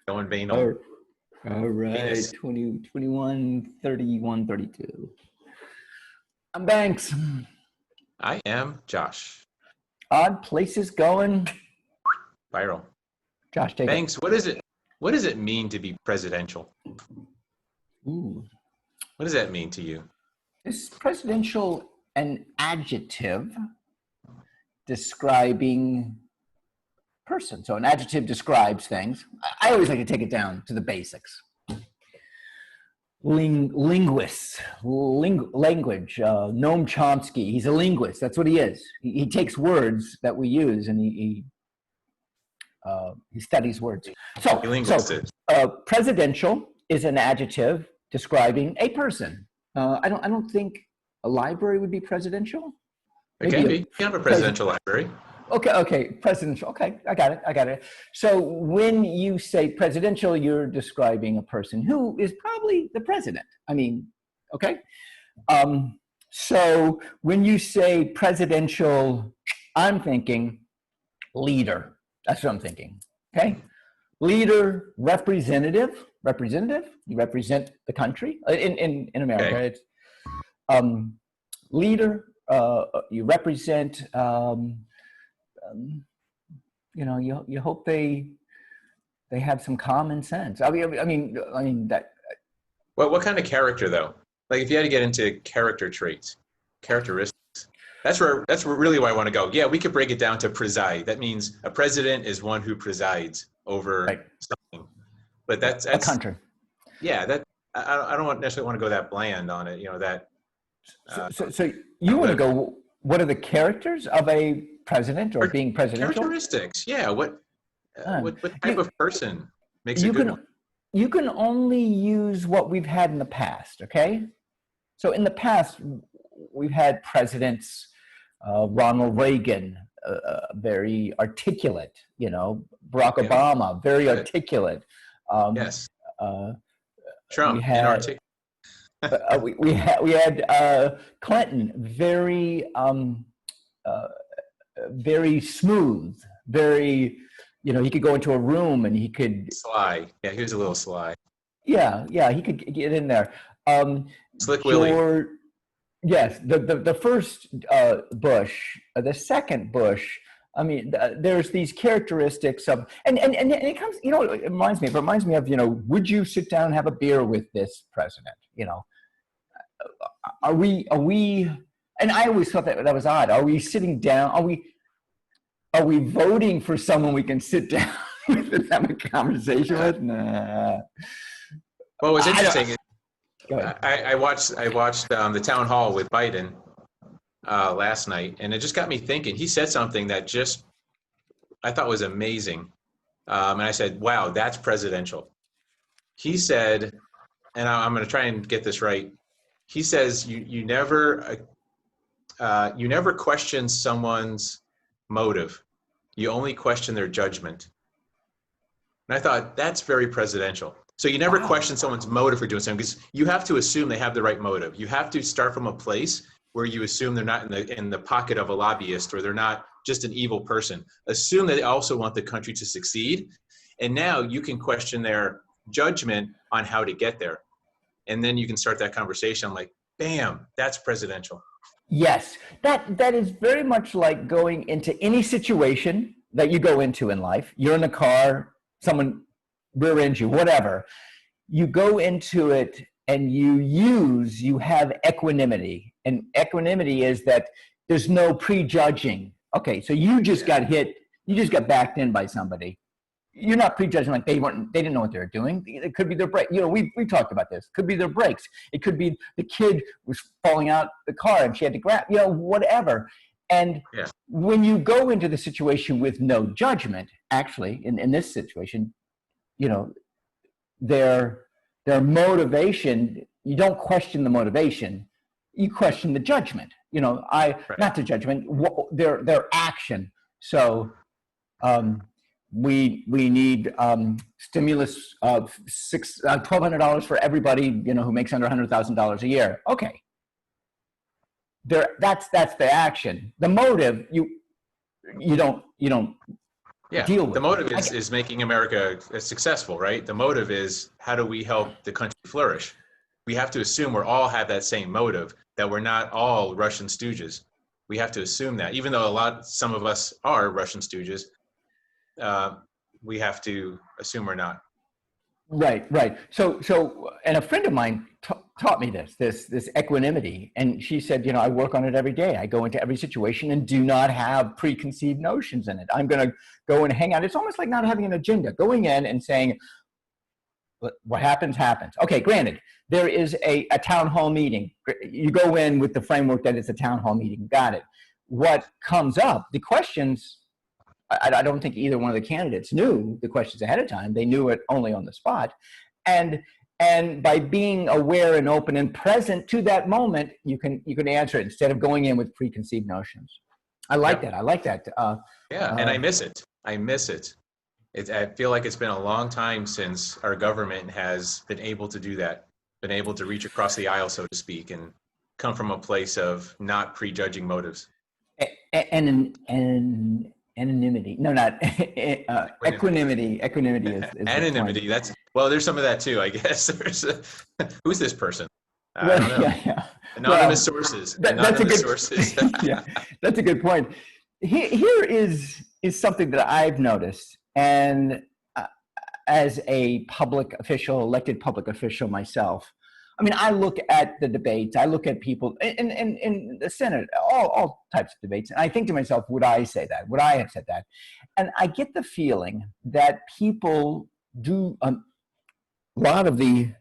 Going All banal. all right. Venus. 20, 21, 31, 32. I'm Banks. I am Josh. Odd places going. Viral. Josh, take it. Banks, what does it mean to be presidential? Ooh. What does that mean to you? Is presidential an adjective describing person? So an adjective describes things. I always like to take it down to the basics. Linguists, language. Noam Chomsky, he's a linguist. That's what he is. He takes words that we use and he studies words. So, He linguisted. presidential is an adjective describing a person. I don't think a library would be presidential. It can be. You can have a presidential library. Okay, presidential. Okay, I got it. So when you say presidential, you're describing a person who is probably the president. I mean, okay. So when you say presidential, I'm thinking leader. That's what I'm thinking. Okay, leader, representative. You represent the country in America. Okay. It's leader. You represent. You hope they have some common sense. I mean that. What kind of character though? Like if you had to get into character traits, characteristics, that's where really where I want to go. Yeah, we could break it down to preside. That means a president is one who presides over Right. something. But that's a country. Yeah, that I don't necessarily want to go that bland on it. You know that. So you want to go? What are the characters of a president or being presidential? Characteristics. Yeah. What type of person makes a you good can one? you can only use what we've had in the past. Okay. So in the past, we've had presidents. Ronald Reagan, very articulate. Barack Obama, very articulate. Yes. we Trump, had inarticulate. we had Clinton, very smooth, very. He could go into a room and he could Sly. Yeah, he was a little sly. Yeah, he could get in there. Slick Willie. Yes, the first Bush, the second Bush. I mean, there's these characteristics of, and it comes. It reminds me of, would you sit down and have a beer with this president? Are we? And I always thought that was odd. Are we sitting down? Are we voting for someone we can sit down with and have a conversation with? Nah. Well, what's interesting is I watched the town hall with Biden last night, and it just got me thinking. He said something that just I thought was amazing, and I said, "Wow, that's presidential." He said, and I'm going to try and get this right. He says you never question someone's motive. You only question their judgment. And I thought that's very presidential. So you never question someone's motive for doing something because you have to assume they have the right motive. You have to start from a place where you assume they're not in the pocket of a lobbyist or they're not just an evil person. Assume that they also want the country to succeed. And now you can question their judgment on how to get there. And then you can start that conversation like, bam, that's presidential. Yes, that is very much like going into any situation that you go into in life. You're in a car, someone rear ends you, whatever. You go into it and you have equanimity. And equanimity is that there's no prejudging. Okay, so you just got hit, you just got backed in by somebody. You're not prejudging like they didn't know what they were doing. It could be their brake. We talked about this. It could be their brakes. It could be the kid was falling out the car and she had to grab, whatever. And when you go into the situation with no judgment, actually, in this situation, their motivation, you don't question the motivation, you question the judgment. Not the judgment, their action. So we need stimulus of $1,200 for everybody who makes under $100,000 a year. Okay, that's the action. The motive you don't Yeah, deal with. the motive is making America successful, right? The motive is how do we help the country flourish? We have to assume we all have that same motive, that we're not all Russian stooges. We have to assume that, even though some of us are Russian stooges, we have to assume we're not. Right, right. So, and a friend of mine taught me this equanimity, and she said, I work on it every day. I go into every situation and do not have preconceived notions in it. I'm going to go and hang out. It's almost like not having an agenda, going in and saying, what happens, happens. Okay, granted, there is a town hall meeting. You go in with the framework that it's a town hall meeting. Got it. What comes up, the questions, I don't think either one of the candidates knew the questions ahead of time. They knew it only on the spot. And by being aware and open and present to that moment, you can answer it instead of going in with preconceived notions. I like that. I like that. Yeah, and I miss it. I miss it. I feel like it's been a long time since our government has been able to do that, been able to reach across the aisle, so to speak, and come from a place of not prejudging motives. And anonymity. No, not equanimity. Equanimity is anonymity. There's some of that too, I guess. Who's this person? I don't know. Yeah. Anonymous sources. Anonymous sources. Yeah, that's a good point. Here is something that I've noticed, and as a public official, elected public official myself, I mean, I look at the debates, I look at people in the Senate, all types of debates, and I think to myself, would I say that? Would I have said that? And I get the feeling that people do, a lot of the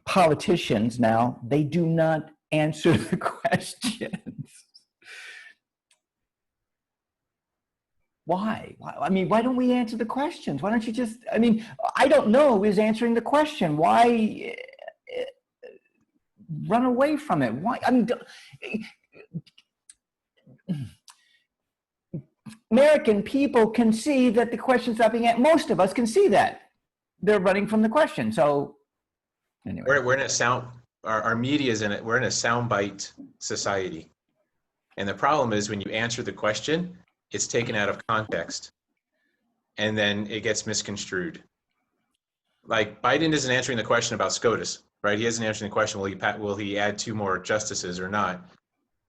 politicians now, they do not answer the questions. Why? I mean, why don't we answer the questions? Why don't you just, I mean, I don't know is answering the question. Why run away from it? Why? I mean, American people can see that the question's not being answered. Most of us can see that. They're running from the question. So anyway. We're in a our media is in it. We're in a soundbite society. And the problem is when you answer the question, it's taken out of context and then it gets misconstrued. Like Biden isn't answering the question about SCOTUS, right? He isn't answering the question, will he add 2 more justices or not?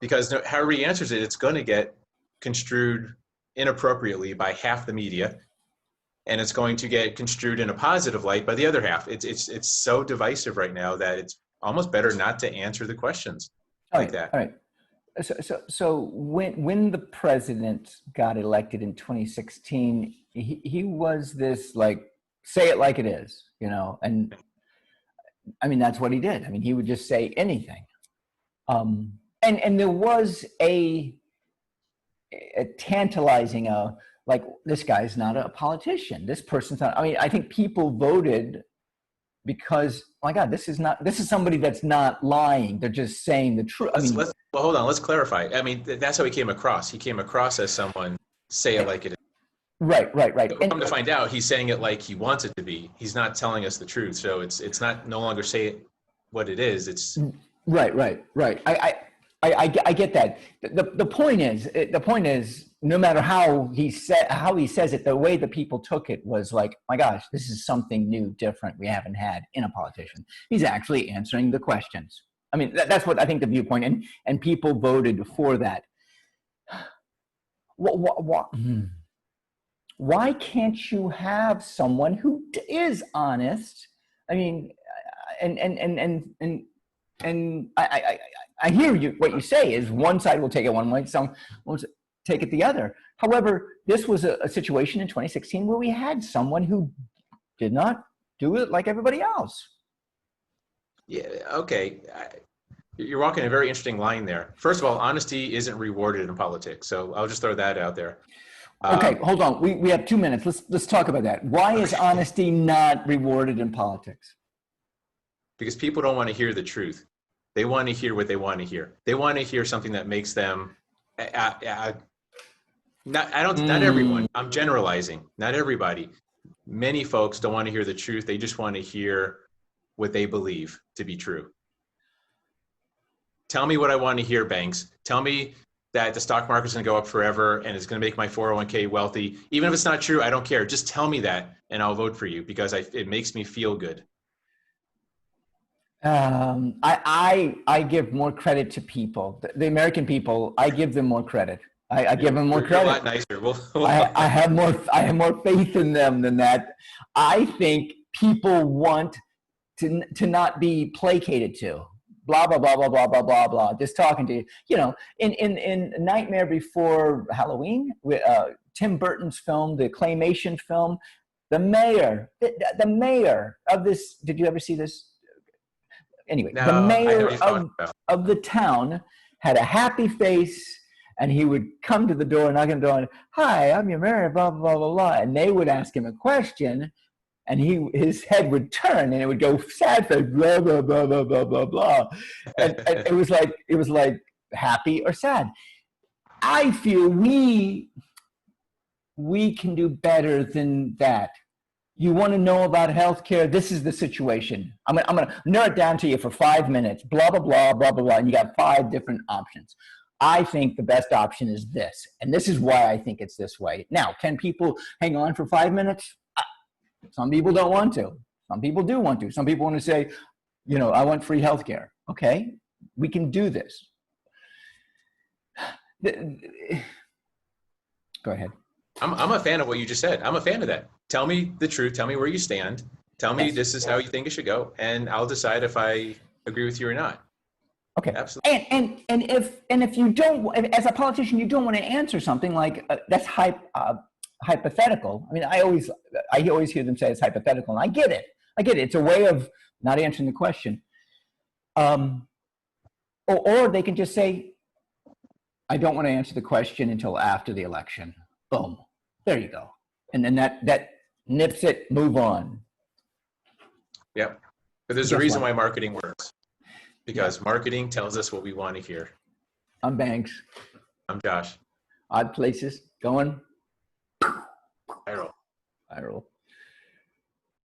Because however he answers it, it's going to get construed inappropriately by half the media, and it's going to get construed in a positive light by the other half. It's so divisive right now that it's almost better not to answer the questions like that. All right. So when the president got elected in 2016, he was this like, say it like it is, and I mean, that's what he did. I mean, he would just say anything. And there was a tantalizing, like, this guy's not a politician. This person's not, I mean, I think people voted because, oh my God, this is somebody that's not lying. They're just saying the truth. Well, hold on. Let's clarify. I mean, that's how he came across. He came across as someone, say it like it is. Right. But come to find out, he's saying it like he wants it to be. He's not telling us the truth. So it's not no longer say it what it is. It's right. I get that. The point is, no matter how he says it, the way the people took it was like, my gosh, this is something new, different we haven't had in a politician. He's actually answering the questions. I mean, that's what I think the viewpoint, and people voted for that. Why can't you have someone who is honest? I mean, and I hear you. What you say is one side will take it one way, some will take it the other. However, this was a situation in 2016 where we had someone who did not do it like everybody else. Yeah. Okay. You're walking a very interesting line there. First of all, honesty isn't rewarded in politics, so I'll just throw that out there. Okay, hold on. We have 2 minutes. Let's talk about that. Why is honesty not rewarded in politics? Because people don't want to hear the truth. They want to hear what they want to hear. They want to hear something that makes them. Not everyone. I'm generalizing. Not everybody. Many folks don't want to hear the truth. They just want to hear what they believe to be true. Tell me what I want to hear, Banks. Tell me that the stock market's going to go up forever and it's going to make my 401k wealthy. Even if it's not true, I don't care. Just tell me that and I'll vote for you because it makes me feel good. I give more credit to people. The American people, I give them more credit. I give them more credit. You're a lot nicer. I have more faith in them than that. I think people want to not be placated to. Blah blah blah blah blah blah blah blah. Just talking to you. You know, in Nightmare Before Halloween, Tim Burton's film, the claymation film, the mayor of this. Did you ever see this? Anyway, No, the mayor of the town had a happy face, and he would come to the door, knock on the door, and, "Hi, I'm your mayor," blah blah blah blah, and they would ask him a question. And his head would turn, and it would go sad face, blah blah blah blah blah blah blah, and it was like happy or sad. I feel we can do better than that. You want to know about healthcare? This is the situation. I'm gonna narrow it down to you for 5 minutes. Blah blah blah blah blah blah, and you got 5 different options. I think the best option is this, and this is why I think it's this way. Now, can people hang on for 5 minutes? Some people don't want to. Some people do want to. Some people want to say, you know, I want free healthcare. Okay, we can do this. Go ahead. I'm a fan of what you just said. I'm a fan of that. Tell me the truth. Tell me where you stand. Tell me this is how you think it should go, and I'll decide if I agree with you or not. Okay. Absolutely. And if you don't, as a politician, you don't want to answer something like that's hypothetical. I mean, I always hear them say it's hypothetical, and I get it. It's a way of not answering the question. Or they can just say, I don't want to answer the question until after the election. Boom. There you go. And then that nips it, move on. Yep. But there's a reason why marketing works. Because marketing tells us what we want to hear. I'm Banks. I'm Josh. Odd Places, going Viral. viral.